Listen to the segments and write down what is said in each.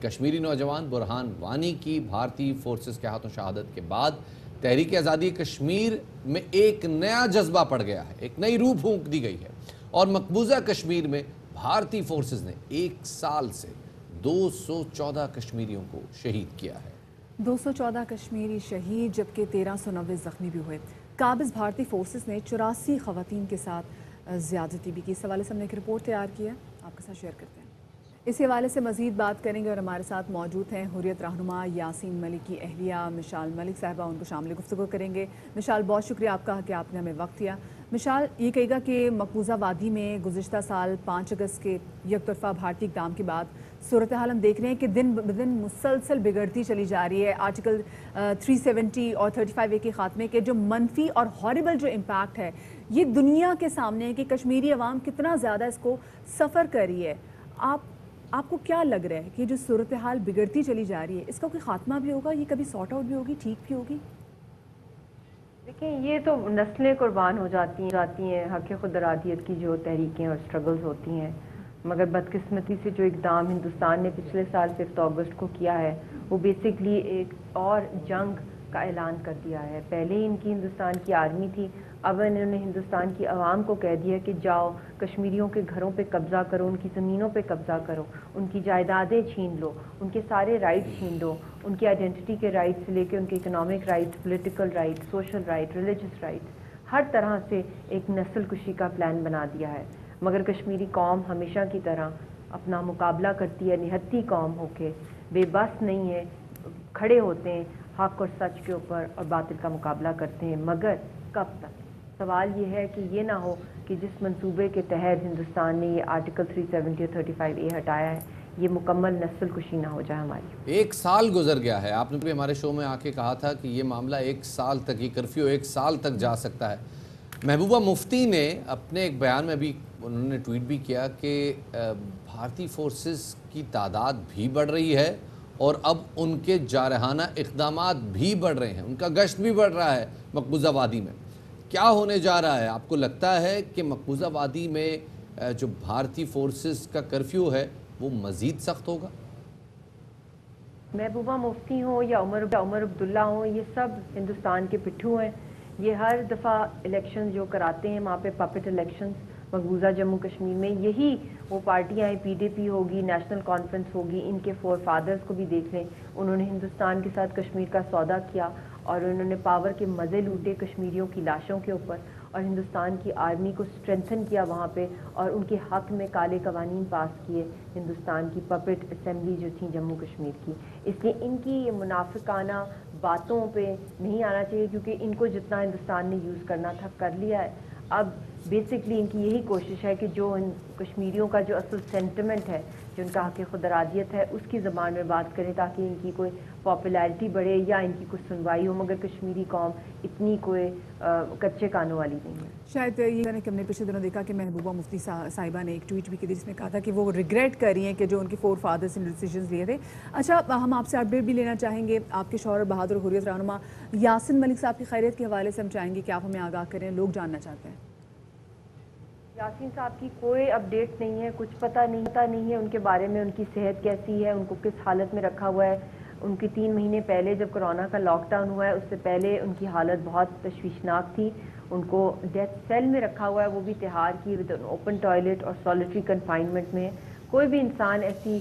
کشمیری نوجوان برہان وانی کی بھارتی فورسز کے ہاتھوں شہادت کے بعد تحریک آزادی کشمیر میں ایک نیا جذبہ پڑ گیا ہے، ایک نئی روح پھونک دی گئی ہے اور مقبوضہ کشمیر میں بھارتی فورسز نے 1 سال سے 214 کشمیریوں کو شہید کیا ہے۔ 214 کشمیری شہید جبکہ 1390 زخمی بھی ہوئے۔ قابض بھارتی فورسز نے 84 خواتین کے ساتھ زیادتی بھی کی۔ اس حوالے سے ہم نے ایک رپورٹ تیار کی ہے، آپ کے ساتھ شیئر کرتے ہیں۔ اس حوالے سے مزید بات کریں گے اور ہمارے ساتھ موجود ہیں حریت رہنما یاسین ملک کی اہلیہ مشال ملک صاحبہ، ان کو شامل گفتگو کریں گے۔ مشال، بہت شکریہ آپ کا کہ آپ نے ہمیں وقت دیا۔ مشال، یہ کہے گا کہ مقبوضہ وادی میں گزشتہ سال 5 اگست کے یک طرفہ بھارتی اقدام کے بعد صورتحال ہم دیکھ رہے ہیں کہ دن بدن مسلسل بگڑتی چلی جا رہی ہے۔ آرٹیکل 370 اور 35A کے خاتمے کے جو منفی اور ہاربل جو امپیکٹ ہے یہ دنیا کے سامنے ہے کہ کشمیری عوام کتنا زیادہ اس کو سفر کر رہی ہے۔ آپ کو کیا لگ رہا ہے کہ جو صورتحال بگڑتی چلی جا رہی ہے اس کا کوئی خاتمہ بھی ہوگا، یہ کبھی سارٹ آؤٹ بھی ہوگی، ٹھیک بھی ہوگی؟ دیکھیں، یہ تو نسلیں قربان ہو جاتی ہیں حق خود ارادیت کی جو تحریکیں اور سٹرگلز ہوتی ہیں، مگر بدقسمتی سے جو اقدام ہندوستان نے پچھلے سال 5 اگست کو کیا ہے وہ بیسکلی ایک اور جنگ کا اعلان کر دیا ہے۔ پہلے ہی ان کی ہندوستان کی آرمی تھی، اب انہوں نے ہندوستان کی عوام کو کہہ دیا کہ جاؤ کشمیریوں کے گھروں پہ قبضہ کرو، ان کی زمینوں پہ قبضہ کرو، ان کی جائیدادیں چھین لو، ان کے سارے رائٹس چھین لو، ان کی آئیڈینٹی کے رائٹس سے لے کے ان کے economic rights, political rights, social right, religious rights, ہر طرح سے ایک نسل کشی کا پلان بنا دیا ہے۔ مگر کشمیری قوم ہمیشہ کی طرح اپنا مقابلہ کرتی ہے، نہتی قوم ہو کے بے بس نہیں ہے، کھڑے ہوتے ہیں حق اور سچ کے اوپر اور باطل کا مقابلہ کرتے ہیں۔ مگر کب تک؟ سوال یہ ہے کہ یہ نہ ہو کہ جس منصوبے کے تحت ہندوستان نے یہ آرٹیکل 370 اور 35A ہٹایا ہے یہ مکمل نسل کشی نہ ہو جائے ہماری۔ 1 سال گزر گیا ہے، آپ نے بھی ہمارے شو میں آ کے کہا تھا کہ یہ معاملہ 1 سال تک، یہ کرفیو 1 سال تک جا سکتا ہے۔ محبوبہ مفتی نے اپنے ایک بیان میں بھی انہوں نے ٹویٹ بھی کیا کہ بھارتی فورسز کی تعداد بھی بڑھ رہی ہے اور اب ان کے جارحانہ اقدامات بھی بڑھ رہے ہیں، ان کا گشت بھی بڑھ رہا ہے مقبوضہ وادی میں۔ کیا ہونے جا رہا ہے؟ آپ کو لگتا ہے کہ مقبوضہ وادی میں جو بھارتی فورسز کا کرفیو ہے وہ مزید سخت ہوگا؟ محبوبہ مفتی ہوں یا عمر عبداللہ ہوں، یہ سب ہندوستان کے پٹھو ہیں۔ یہ ہر دفعہ الیکشن جو کراتے ہیں وہاں پہ پپٹ الیکشنز مقبوضہ جموں کشمیر میں، یہی وہ پارٹیاں ہیں، PDP ہوگی، نیشنل کانفرنس ہوگی، ان کے فور فادرز کو بھی دیکھ لیں، انہوں نے ہندوستان کے ساتھ کشمیر کا سودا کیا اور انہوں نے پاور کے مزے لوٹے کشمیریوں کی لاشوں کے اوپر، اور ہندوستان کی آرمی کو سٹرینتھن کیا وہاں پہ، اور ان کے حق میں کالے قوانین پاس کیے ہندوستان کی پپٹ اسمبلی جو تھیں جموں کشمیر کی۔ اس لیے ان کی یہ منافقانہ باتوں پہ نہیں آنا چاہیے، کیونکہ ان کو جتنا ہندوستان نے یوز کرنا تھا کر لیا ہے۔ اب بیسکلی ان کی یہی کوشش ہے کہ جو کشمیریوں کا جو اصل سینٹیمنٹ ہے، جو ان کا حق خود ارادیت ہے، اس کی زبان میں بات کریں تاکہ ان کی کوئی پاپولیرٹی بڑھے یا ان کی کچھ سنوائی ہو، مگر کشمیری قوم اتنی کوئی کچے کانوں والی نہیں ہے۔ شاید یہ کہ ہم نے پچھلے دنوں دیکھا کہ محبوبہ مفتی صاحبہ نے ایک ٹویٹ بھی کی تھی جس میں کہا تھا کہ وہ ریگریٹ کر رہی ہیں کہ جو ان کے فور فادرز نے ڈیسیجنز لیے تھے۔ اچھا، ہم آپ سے اپڈیٹ بھی لینا چاہیں گے، آپ کے شوہر بہادر حریت رہنما یاسین ملک صاحب کی خیریت کے حوالے سے ہم چاہیں گے کہ آپ ہمیں آگاہ کریں، لوگ جاننا چاہتے ہیں۔ یاسین صاحب کی کوئی اپڈیٹ نہیں ہے، کچھ پتہ نہیں ہے ان کے بارے میں، ان کی صحت کیسی ہے، ان کو کس حالت میں رکھا ہوا ہے۔ ان کی 3 مہینے پہلے جب کرونا کا لاک ڈاؤن ہوا ہے اس سے پہلے ان کی حالت بہت تشویشناک تھی، ان کو ڈیتھ سیل میں رکھا ہوا ہے، وہ بھی تہاڑ کی ود اوپن ٹوائلٹ اور سولیٹری کنفائنمنٹ میں۔ کوئی بھی انسان ایسی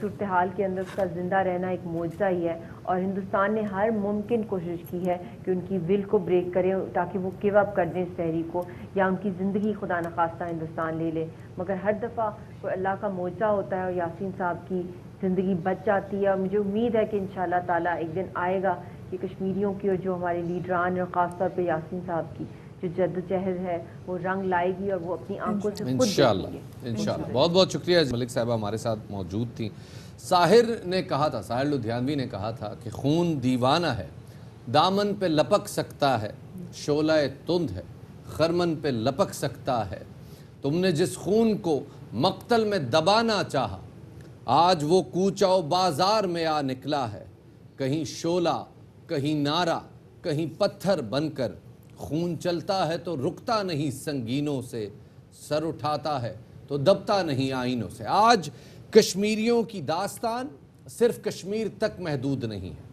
صورتحال کے اندر اس کا زندہ رہنا ایک معجزہ ہی ہے، اور ہندوستان نے ہر ممکن کوشش کی ہے کہ ان کی ول کو بریک کرے تاکہ وہ گیو اپ کر دیں اس تحریک کو، یا ان کی زندگی خدا نخواستہ ہندوستان لے لے، مگر ہر دفعہ کوئی اللہ کا معجزہ ہوتا ہے اور یاسین صاحب کی زندگی بچ جاتی ہے۔ اور مجھے امید ہے کہ انشاءاللہ تعالیٰ ایک دن آئے گا کہ کشمیریوں کی اور جو ہمارے لیڈران اور خاص طور پہ یاسین صاحب کی جو جدوجہد ہے وہ رنگ لائے گی اور وہ اپنی آنکھوں سے خود انشاءاللہ دیکھیں گے۔ انشاءاللہ۔ بہت بہت شکریہ ملک صاحبہ ہمارے ساتھ موجود تھیں۔ ساحر نے کہا تھا، ساحر لدھیانوی نے کہا تھا کہ خون دیوانہ ہے، دامن پہ لپک سکتا ہے، شعلہ تند ہے، خرمن پہ لپک سکتا ہے، تم نے جس خون کو مقتل میں دبانا چاہا آج وہ کوچہ و بازار میں آ نکلا ہے، کہیں شعلہ کہیں نعرہ کہیں پتھر بن کر، خون چلتا ہے تو رکتا نہیں سنگینوں سے، سر اٹھاتا ہے تو دبتا نہیں آئینوں سے۔ آج کشمیریوں کی داستان صرف کشمیر تک محدود نہیں ہے۔